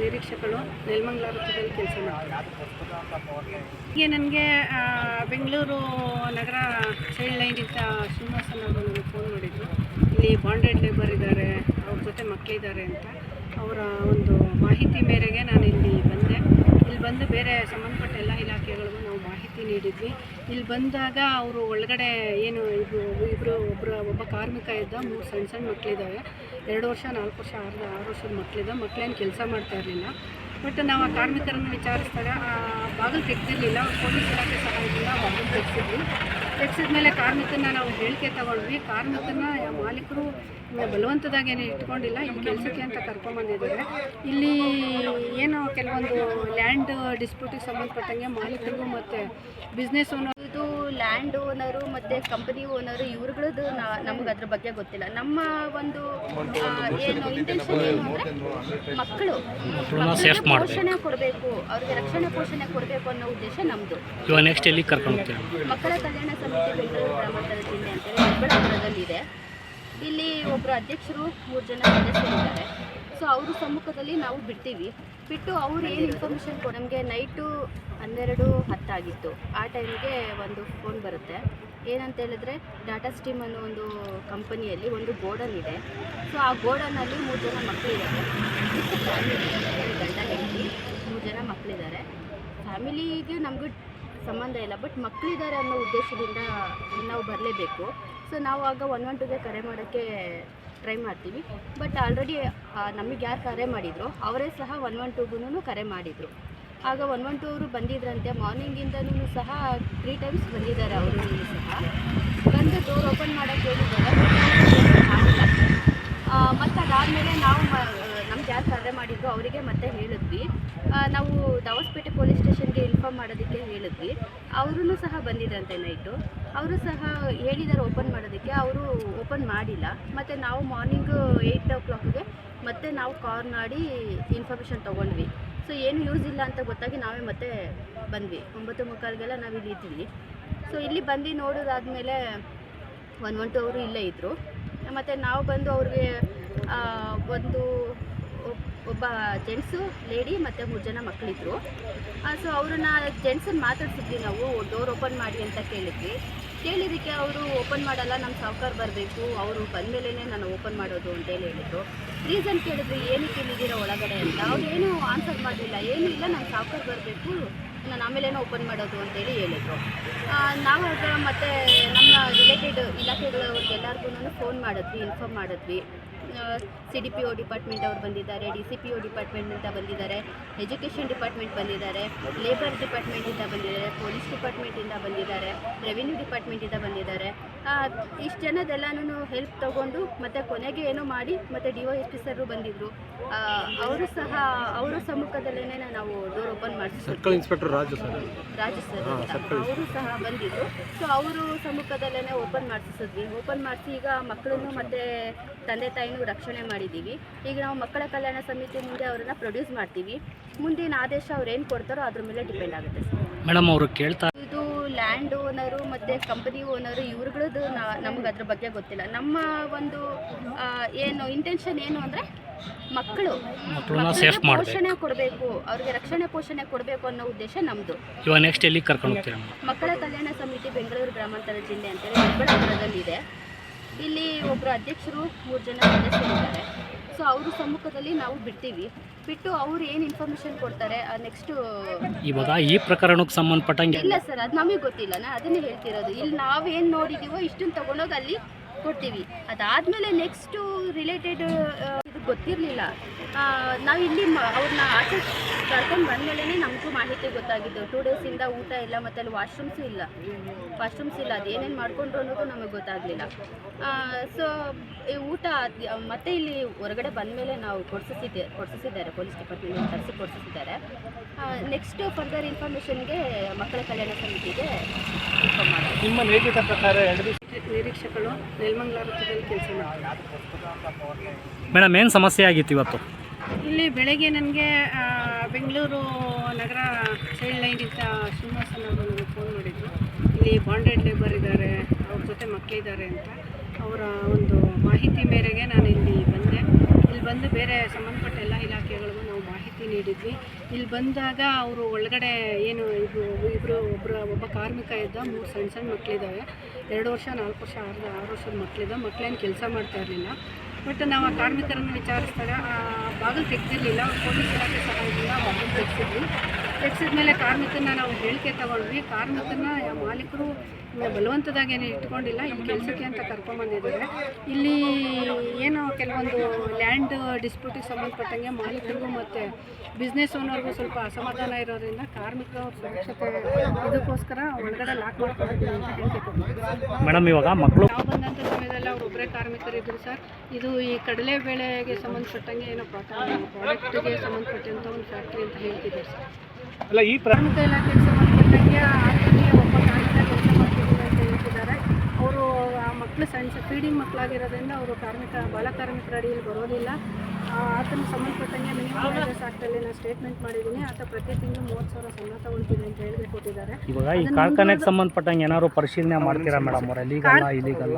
ನಿರೀಕ್ಷಕರು ನೆಲಮಂಗಲ ವೃತ್ತದಲ್ಲಿ ಕೆಲಸ ಮಾಡ್ತಾರೆ. ಹೀಗೆ ನನಗೆ ಬೆಂಗಳೂರು ನಗರ ಚೈಲ್ಡ್ ಲೈನಿಂದ ಶ್ರೀನಿವಾಸನ್ ಅವರು ನನಗೆ ಫೋನ್ ಮಾಡಿದರು. ಇಲ್ಲಿ ಬಾಂಡೆಡ್ ಲೇಬರ್ ಇದ್ದಾರೆ, ಅವ್ರ ಜೊತೆ ಮಕ್ಕಳಿದ್ದಾರೆ ಅಂತ. ಅವರ ಒಂದು ಮಾಹಿತಿ ಮೇರೆಗೆ ನಾನು ಇಲ್ಲಿ ಬಂದೆ. ಇಲ್ಲಿ ಬಂದು ಬೇರೆ ಸಂಬಂಧಪಟ್ಟ ಎಲ್ಲ ಇಲಾಖೆಗಳಿಗೂ ನಾವು ಮಾಹಿತಿ ನೀಡಿದ್ವಿ. ಇಲ್ಲಿ ಬಂದಾಗ ಅವರು ಒಳಗಡೆ ಏನು ಒಬ್ಬ ಕಾರ್ಮಿಕ ಇದ್ದ, 3 ಸಣ್ಣ ಮಕ್ಕಳಿದ್ದಾವೆ, 2 ವರ್ಷ 4 ವರ್ಷ 6 ವರ್ಷದ ಮಕ್ಕಳಿದ್ದಾವೆ. ಮಕ್ಕಳೇನು ಕೆಲಸ ಮಾಡ್ತಾ ಇರಲಿಲ್ಲ. ಬಟ್ ನಾವು ಆ ಕಾರ್ಮಿಕರನ್ನು ವಿಚಾರಿಸಿದಾಗ ಬಾಗಿಲು ತೆಗೆದಿರಲಿಲ್ಲ. ಪೊಲೀಸ್ ಇಲಾಖೆ ಸಹಾಯದಿಂದ ಬಾಗಿಲು ತೆಗೆಸಿದ ಮೇಲೆ ಕಾರ್ಮಿಕನ ನಾವು ಹೇಳಿಕೆ ತಗೊಂಡ್ವಿ. ಕಾರ್ಮಿಕನ ಮಾಲೀಕರು ಬಲವಂತದಾಗೇನು ಇಟ್ಕೊಂಡಿಲ್ಲ, ಇಲ್ಲಿ ಕೆಲಸಕ್ಕೆ ಅಂತ ಕರ್ಕೊಂಬಂದಿದ್ದಾರೆ. ಇಲ್ಲಿ ಏನು ಕೆಲವೊಂದು ಲ್ಯಾಂಡ್ ಡಿಸ್ಪ್ಯೂಟಿಗೆ ಸಂಬಂಧಪಟ್ಟಂಗೆ ಮಾಲೀಕರಿಗೂ ಮತ್ತು ಬಿಸ್ನೆಸ್ ಓನರ್, ಇದು ಲ್ಯಾಂಡ್ ಓನರು ಮತ್ತು ಕಂಪನಿ ಓನರು ಇವ್ರಗಳದ್ದು ನಮ್ಗೆ ಅದ್ರ ಬಗ್ಗೆ ಗೊತ್ತಿಲ್ಲ. ನಮ್ಮ ಒಂದು ಏನು ಇಂಟೆನ್ಷನ್ ಏನು ಅಂದರೆ ಮಕ್ಕಳು ಪೋಷಣೆ ಕೊಡಬೇಕು, ಅವ್ರಿಗೆ ರಕ್ಷಣೆ ಪೋಷಣೆ ಕೊಡಬೇಕು ಅನ್ನೋ ಉದ್ದೇಶ ನಮ್ಮದು. ನೆಕ್ಸ್ಟ್ ಎಲ್ಲಿ ಕರ್ಕೊಂಡು ಹೋಗ್ತೀವಿ? ಮಕ್ಕಳ ಕಲ್ಯಾಣ ಸಮಿತಿ ಬೆಂಗಳೂರು ಗ್ರಾಮಾಂತರ ಜಿಲ್ಲೆ ಅಂತೇಳಿ ಹೆಬ್ಬಾಳಪುರದಲ್ಲಿದೆ. ಇಲ್ಲಿ ಒಬ್ಬರು ಅಧ್ಯಕ್ಷರು 3 ಜನ ಸದಸ್ಯರಿದ್ದಾರೆ. ಸೊ ಅವ್ರ ಸಮ್ಮುಖದಲ್ಲಿ ನಾವು ಬಿಟ್ಟು ಅವ್ರು ಏನು ಇನ್ಫಾರ್ಮೇಷನ್ ನಮಗೆ ನೈಟು 12:10 ಆಗಿತ್ತು. ಆ ಟೈಮಿಗೆ ಒಂದು ಫೋನ್ ಬರುತ್ತೆ. ಏನಂತ ಹೇಳಿದ್ರೆ ಡಾಟಾ ಸ್ಟೀಮ್ ಅನ್ನೋ ಒಂದು ಕಂಪನಿಯಲ್ಲಿ ಒಂದು ಗೋಡನ್ ಇದೆ. ಸೊ ಆ ಗೋಡನಲ್ಲಿ 3 ಜನ ಮಕ್ಕಳಿದ್ದಾರೆ. ಗಂಡ ಹೆಂಡತಿ 3 ಜನ ಮಕ್ಕಳಿದ್ದಾರೆ. ಫ್ಯಾಮಿಲಿಗೆ ನಮಗೂ ಸಂಬಂಧ ಇಲ್ಲ, ಬಟ್ ಮಕ್ಕಳಿದ್ದಾರೆ ಅನ್ನೋ ಉದ್ದೇಶದಿಂದ ನಾವು ಬರಲೇಬೇಕು. ಸೊ ನಾವು ಆಗ 112ಗೆ ಕರೆ ಮಾಡೋಕ್ಕೆ ಟ್ರೈ ಮಾಡ್ತೀವಿ. ಬಟ್ ಆಲ್ರೆಡಿ ನಮಗೆ ಯಾರು ಕರೆ ಮಾಡಿದ್ರು ಅವರೇ ಸಹ 112ಗೂ ಕರೆ ಮಾಡಿದರು. ಆಗ 112 ಅವರು ಬಂದಿದ್ರಂತೆ. ಮಾರ್ನಿಂಗಿಂದನೂ ಸಹ 3 ಟೈಮ್ಸ್ ಬಂದಿದ್ದಾರೆ. ಅವರು ಸಹ ಬಂದು ಡೋರ್ ಓಪನ್ ಮಾಡೋಕ್ಕೆ ಹೇಳಿದ್ದಾರೆ. ಮತ್ತು ಅದಾದಮೇಲೆ ನಾವು ನಮ್ಗೆ ಯಾರು ಕರೆ ಮಾಡಿದ್ರು ಅವರಿಗೆ ಮತ್ತೆ ಹೇಳಿದ್ವಿ. ನಾವು ದಾವಸ್ಪೇಟೆ ಪೊಲೀಸ್ ಸ್ಟೇಷನ್ಗೆ ಇನ್ಫಾರ್ಮ್ ಮಾಡೋದಕ್ಕೆ ಹೇಳಿದ್ವಿ. ಅವರೂ ಸಹ ಬಂದಿದ್ರಂತೆ ನೈಟು. ಅವರು ಸಹ ಹೇಳಿದ್ದಾರೆ ಓಪನ್ ಮಾಡೋದಕ್ಕೆ, ಅವರು ಓಪನ್ ಮಾಡಿಲ್ಲ. ಮತ್ತು ನಾವು ಮಾರ್ನಿಂಗ್ 8 o'clockಗೆ ಮತ್ತೆ ನಾವು ಕಾಲ್ ಮಾಡಿ ಇನ್ಫಾರ್ಮೇಷನ್ ತೊಗೊಂಡ್ವಿ. ಸೊ ಏನು ಯೂಸ್ ಇಲ್ಲ ಅಂತ ಗೊತ್ತಾಗಿ ನಾವೇ ಮತ್ತೆ ಬಂದ್ವಿ. 9:15ಗೆಲ್ಲ ನಾವು ಇಲ್ಲಿ ಇದ್ವಿ. ಸೊ ಇಲ್ಲಿ ಬಂದು ನೋಡೋದಾದಮೇಲೆ 112 ಅವರು ಇಲ್ಲೇ ಇದ್ದರು. ಮತ್ತು ನಾವು ಬಂದು ಅವ್ರಿಗೆ ಒಬ್ಬ ಜೆಂಟ್ಸು, ಲೇಡಿ ಮತ್ತು 3 ಜನ ಮಕ್ಕಳಿದ್ರು. ಸೊ ಅವ್ರನ್ನ ಜೆಂಟ್ಸನ್ನು ಮಾತಾಡ್ಸಿದ್ವಿ ನಾವು, ಡೋರ್ ಓಪನ್ ಮಾಡಿ ಅಂತ ಕೇಳಿದ್ದಕ್ಕೆ ಅವರು ಓಪನ್ ಮಾಡಲ್ಲ, ನಮ್ಮ ಸಾವ್ಕಾರ ಬರಬೇಕು, ಅವರು ಬಂದಮೇಲೆ ನಾನು ಓಪನ್ ಮಾಡೋದು ಅಂತೇಳಿ ಹೇಳಿದರು. ರೀಸನ್ ಕೇಳಿದ್ವಿ, ಏನಕ್ಕೆ ಇಲ್ಲಿದ್ದೀರಾ ಒಳಗಡೆ ಅಂತ. ಅವ್ರು ಏನೂ ಆನ್ಸರ್ ಮಾಡಲಿಲ್ಲ. ಏನೂ ಇಲ್ಲ, ನಮ್ಮ ಸಾವ್ಕಾರ ಬರಬೇಕು, ನಾನು ಆಮೇಲೇನೋ ಓಪನ್ ಮಾಡೋದು ಅಂತೇಳಿ ಹೇಳಿದರು. ನಾವಾಗ ಮತ್ತು ನಮ್ಮ ರಿಲೇಟೆಡ್ ಇಲಾಖೆಗಳವ್ರಿಗೆಲ್ಲರಿಗೂ ಫೋನ್ ಮಾಡಿದ್ವಿ, ಇನ್ಫಾರ್ಮ್ ಮಾಡಿದ್ವಿ. CDPO ಡಿಪಾರ್ಟ್ಮೆಂಟ್ ಅವ್ರು ಬಂದಿದ್ದಾರೆ, DCPO ಡಿಪಾರ್ಟ್ಮೆಂಟಿಂದ ಬಂದಿದ್ದಾರೆ, ಎಜುಕೇಷನ್ ಡಿಪಾರ್ಟ್ಮೆಂಟ್ ಬಂದಿದ್ದಾರೆ, ಲೇಬರ್ ಡಿಪಾರ್ಟ್ಮೆಂಟಿಂದ ಬಂದಿದ್ದಾರೆ, ಪೊಲೀಸ್ ಡಿಪಾರ್ಟ್ಮೆಂಟಿಂದ ಬಂದಿದ್ದಾರೆ, ರೆವಿನ್ಯೂ ಡಿಪಾರ್ಟ್ಮೆಂಟಿಂದ ಬಂದಿದ್ದಾರೆ. ಇಷ್ಟು ಜನದೆಲ್ಲನೂ ಹೆಲ್ಪ್ ತೊಗೊಂಡು ಮತ್ತು ಕೊನೆಗೆ ಏನೋ ಮಾಡಿ ಮತ್ತು DOSP ಸರ್ ಬಂದಿದ್ದರು. ಅವರು ಸಹ ಅವರ ಸಮ್ಮುಖದಲ್ಲೇ ನಾವು ಡೋರ್ ಓಪನ್ ಮಾಡಿಸಿದ್ವಿ. ಸರ್ಕಲ್ ಇನ್ಸ್ಪೆಕ್ಟರ್ ರಾಜು ಸರ್ ಅವರು ಸಹ ಬಂದಿದ್ದರು. ಸೊ ಅವರು ಸಮ್ಮುಖದಲ್ಲೇ ಓಪನ್ ಮಾಡಿಸಿದ್ವಿ. ಓಪನ್ ಮಾಡಿಸಿ ಈಗ ಮಕ್ಕಳನ್ನು ಮತ್ತು ತಂದೆ ತಾಯಿನೂ ರಕ್ಷಣೆ ಮಾಡಿದ್ದೀವಿ. ಈಗ ನಾವು ಮಕ್ಕಳ ಕಲ್ಯಾಣ ಸಮಿತಿ ಮುಂದೆ ಅವರನ್ನು ಪ್ರೊಡ್ಯೂಸ್ ಮಾಡ್ತೀವಿ. ಮುಂದಿನ ಆದೇಶ ಅವ್ರು ಏನು ಕೊಡ್ತಾರೋ ಅದ್ರ ಮೇಲೆ ಡಿಪೆಂಡ್ ಆಗುತ್ತೆ ಮೇಡಮ್. ಅವರು ಕೇಳ್ತಾ ಇದು ಲ್ಯಾಂಡ್ ಓನರು ಮತ್ತು ಕಂಪನಿ ಓನರು ಇವ್ರಗಳದ್ದು ನಮ್ಗೆ ಅದ್ರ ಬಗ್ಗೆ ಗೊತ್ತಿಲ್ಲ. ನಮ್ಮ ಒಂದು ಏನು ಇಂಟೆನ್ಷನ್ ಏನು ಅಂದರೆ ಮಕ್ಕಳು ಪೋಷಣೆ ಕೊಡಬೇಕು, ಅವ್ರಿಗೆ ರಕ್ಷಣೆ ಪೋಷಣೆ ಕೊಡಬೇಕು ಅನ್ನೋ ಉದ್ದೇಶ ನಮ್ಮದು. ನೆಕ್ಸ್ಟ್ ಎಲ್ಲಿ ಕರ್ಕೊಂಡು ಹೋಗ್ತೀವಿ? ಮಕ್ಕಳ ಕಲ್ಯಾಣ ಸಮಿತಿ ಬೆಂಗಳೂರು ಗ್ರಾಮಾಂತರ ಜಿಲ್ಲೆ ಅಂತೇಳಿ ಹೆಬ್ಬಾಳಪುರದಲ್ಲಿದೆ. ಇಲ್ಲಿ ಒಬ್ಬರು ಅಧ್ಯಕ್ಷರು 3 ಜನ ಸದಸ್ಯರಿದ್ದಾರೆ. ಸೊ ಅವ್ರ ಸಮ್ಮುಖದಲ್ಲಿ ನಾವು ಬಿಟ್ಟು ಅವ್ರು ಏನು ಇನ್ಫಾರ್ಮೇಷನ್ ಕೊಡ್ತಾರೆ ನೆಕ್ಸ್ಟು. ಇವಾಗ ಈ ಪ್ರಕರಣಕ್ಕೆ ಸಂಬಂಧಪಟ್ಟಂಗೆ ಇಲ್ಲ ಸರ್, ಅದು ನಮಗೆ ಗೊತ್ತಿಲ್ಲ. ಅದನ್ನೇ ಹೇಳ್ತಿರೋದು. ಇಲ್ಲಿ ನಾವೇನು ನೋಡಿದ್ದೀವೋ ಇಷ್ಟನ್ನು ತೊಗೊಂಡೋಗಿ ಅಲ್ಲಿ ಕೊಡ್ತೀವಿ. ಅದಾದಮೇಲೆ ನೆಕ್ಸ್ಟು ರಿಲೇಟೆಡ್ ಇದು ಗೊತ್ತಿರಲಿಲ್ಲ. ನಾವು ಇಲ್ಲಿ ಅವ್ರನ್ನ ಆಚೆ ಕರ್ಕೊಂಡು ಬಂದಮೇಲೆ ನಮಗೂ ಮಾಹಿತಿ ಗೊತ್ತಾಗಿದ್ದು. 2 ಡೇಸಿಂದ ಊಟ ಇಲ್ಲ, ಮತ್ತು ಅಲ್ಲಿ ವಾಶ್ರೂಮ್ಸ್ ಇಲ್ಲ. ಅದೇನೇನು ಮಾಡಿಕೊಂಡ್ರು ಅನ್ನೋದು ನಮಗೆ ಗೊತ್ತಾಗಲಿಲ್ಲ. ಸೊ ಊಟ ಮತ್ತೆ ಇಲ್ಲಿ ಹೊರಗಡೆ ಬಂದಮೇಲೆ ನಾವು ಕೊಡಿಸಿದ್ದಾರೆ, ಪೊಲೀಸ್ ಡಿಪಾರ್ಟ್ಮೆಂಟ್ ತರಿಸಿ ಕೊಡಿಸಿದ್ದಾರೆ. ನೆಕ್ಸ್ಟ್ ಫರ್ದರ್ ಇನ್ಫಾರ್ಮೇಷನ್ಗೆ ಮಕ್ಕಳ ಕಲ್ಯಾಣ ಸಮಿತಿಗೆ ಇನ್ಫಾರ್ಮ್ ಮಾಡೋದು. ನಿಮ್ಮ ನೇತೃತ್ವ ಪ್ರಕಾರ ನಿರೀಕ್ಷಕರು ನೆಲಮಂಗಲ ವೃತ್ತದಲ್ಲಿ ಕೆಲಸ ಮಾಡ್ತಾರೆ. ಮೇಡಮ್, ಏನು ಸಮಸ್ಯೆ ಆಗಿತ್ತು ಇವತ್ತು? ಇಲ್ಲಿ ಬೆಳಗ್ಗೆ ನನಗೆ ಬೆಂಗಳೂರು ನಗರ ಚೈಲ್ಡ್ ಲೈನಿಂದ ಶ್ರೀನಿವಾಸನ್ ಅವರು ನನಗೆ ಫೋನ್ ಮಾಡಿದರು. ಇಲ್ಲಿ ಬಾಂಡೆಡ್ ಲೇಬರ್ ಇದ್ದಾರೆ, ಅವ್ರ ಜೊತೆ ಮಕ್ಕಳಿದ್ದಾರೆ ಅಂತ. ಅವರ ಒಂದು ಮಾಹಿತಿ ಮೇರೆಗೆ ನಾನು ಇಲ್ಲಿ ಬಂದೆ. ಇಲ್ಲಿ ಬಂದು ಬೇರೆ ಸಂಬಂಧಪಟ್ಟ ಎಲ್ಲ ಇಲಾಖೆಗಳಿಗೂ ನಾವು ಮಾಹಿತಿ ಮಾಹಿತಿ ನೀಡಿದ್ವಿ. ಇಲ್ಲಿ ಬಂದಾಗ ಅವರು ಒಳಗಡೆ ಏನು ಒಬ್ಬ ಕಾರ್ಮಿಕ ಇದ್ದ, 3 ಸಣ್ಣ ಸಣ್ಣ ಮಕ್ಕಳಿದ್ದಾವೆ, 2 ವರ್ಷ 4 ವರ್ಷ 6 ವರ್ಷದ ಮಕ್ಕಳಿದ್ದ. ಮಕ್ಕಳೇನು ಕೆಲಸ ಮಾಡ್ತಾ ಇರಲಿಲ್ಲ. ಬಟ್ ನಾವು ಆ ಕಾರ್ಮಿಕರನ್ನು ವಿಚಾರಿಸಿದಾಗ ಬಾಗಿಲು ತೆಗೆದಿರಲಿಲ್ಲ. ಪೊಲೀಸ್ ಇಲಾಖೆ ಸಹಾಯದಿಂದ ಬಾಗಿಲು ತೆಗೆಸಿದ ಮೇಲೆ ಕಾರ್ಮಿಕರನ್ನ ನಾವು ಹೇಳಿಕೆ ತಗೊಂಡ್ವಿ. ಕಾರ್ಮಿಕರನ್ನ ಮಾಲೀಕರು ಬಲವಂತದಾಗಿ ಏನು ಇಟ್ಕೊಂಡಿಲ್ಲ, ಇಲ್ಲಿ ಕೆಲಸಕ್ಕೆ ಅಂತ ಕರ್ಕೊಂಬಂದಿದ್ದಾರೆ. ಇಲ್ಲಿ ಏನು ಕೆಲವೊಂದು ಲ್ಯಾಂಡ್ ಡಿಸ್ಪ್ಯೂಟಿಗೆ ಸಂಬಂಧಪಟ್ಟಂಗೆ ಮಾಲೀಕರಿಗೂ ಮತ್ತು ಬಿಸ್ನೆಸ್ ಓನರ್ಗೂ ಸ್ವಲ್ಪ ಅಸಮಾಧಾನ ಇರೋದ್ರಿಂದ ಕಾರ್ಮಿಕರ ಸುರಕ್ಷತೆ ಇದಕ್ಕೋಸ್ಕರ ಒಳಗಡೆ ಲಾಕ್ ಮಾಡ್ಕೊಂಡಿದ್ದೀವಿ ಅಂತ ಹೇಳಿಕೆ ಕೊಟ್ಟಿದ್ದೀವಿ. ಮೇಡಮ್ ಇವಾಗ ಮಕ್ಕಳು ನಾವು ಬಂದಂಥ ಸಮಯದಲ್ಲಿ ಅವ್ರು ಒಬ್ಬರೇ ಕಾರ್ಮಿಕರಿದ್ದರು ಸರ್. ಇದು ಈ ಕಡಲೆಬೇಳೆಗೆ ಸಂಬಂಧಪಟ್ಟಂಗೆ ಏನೋ ಪ್ರಾಡಕ್ಟ್ಗೆ ಸಂಬಂಧಪಟ್ಟಂಥ ಒಂದು ಫ್ಯಾಕ್ಟ್ರಿ ಅಂತ ಹೇಳ್ತಿದ್ದಾರೆ ಸರ್. ಅಲ್ಲ ಈ ಕಾರ್ಮಿಕ ಇಲಾಖೆಗೆ ಸಂಬಂಧಪಟ್ಟಂಗೆ ಆತನಿಗೆ ಒಬ್ಬ ಕಾರ್ಮಿಕ ಕೆಲಸ ಮಾಡ್ತಿದ್ದೀವಿ ಅಂತ ಹೇಳ್ತಿದ್ದಾರೆ. ಅವರು ಆ ಮಕ್ಕಳು ಸಣ್ಣ ಫೀಡಿಂಗ್ ಮಕ್ಕಳಾಗಿರೋದ್ರಿಂದ ಅವರು ಬಾಲ ಕಾರ್ಮಿಕರ ಅಡಿಯಲ್ಲಿ ಬರೋದಿಲ್ಲ. ಆತನಿಗೆ ಸಂಬಂಧಪಟ್ಟಂಗೆ ಮಿನಿಮಮ್ ವೇಜಸ್ ಆ್ಯಕ್ಟಲ್ಲಿ ನಾನು ಸ್ಟೇಟ್ಮೆಂಟ್ ಮಾಡಿದ್ದೀನಿ. ಆತ ಪ್ರತಿ ತಿಂಗಳು 30,000 ಸಂಬಳ ತಗೊಳ್ತೀನಿ ಅಂತ ಹೇಳಿ ಕೊಟ್ಟಿದ್ದಾರೆ. ಇವಾಗ ಈ ಕಾರ್ಖಾನೆಗೆ ಸಂಬಂಧಪಟ್ಟಂಗೆ ಏನಾದ್ರು ಪರಿಶೀಲನೆ ಮಾಡ್ತೀರಾ ಮೇಡಮ್ ಅವರ ಲೀಗಲ್ಲ ಇಲೀಗಲ್ಲ?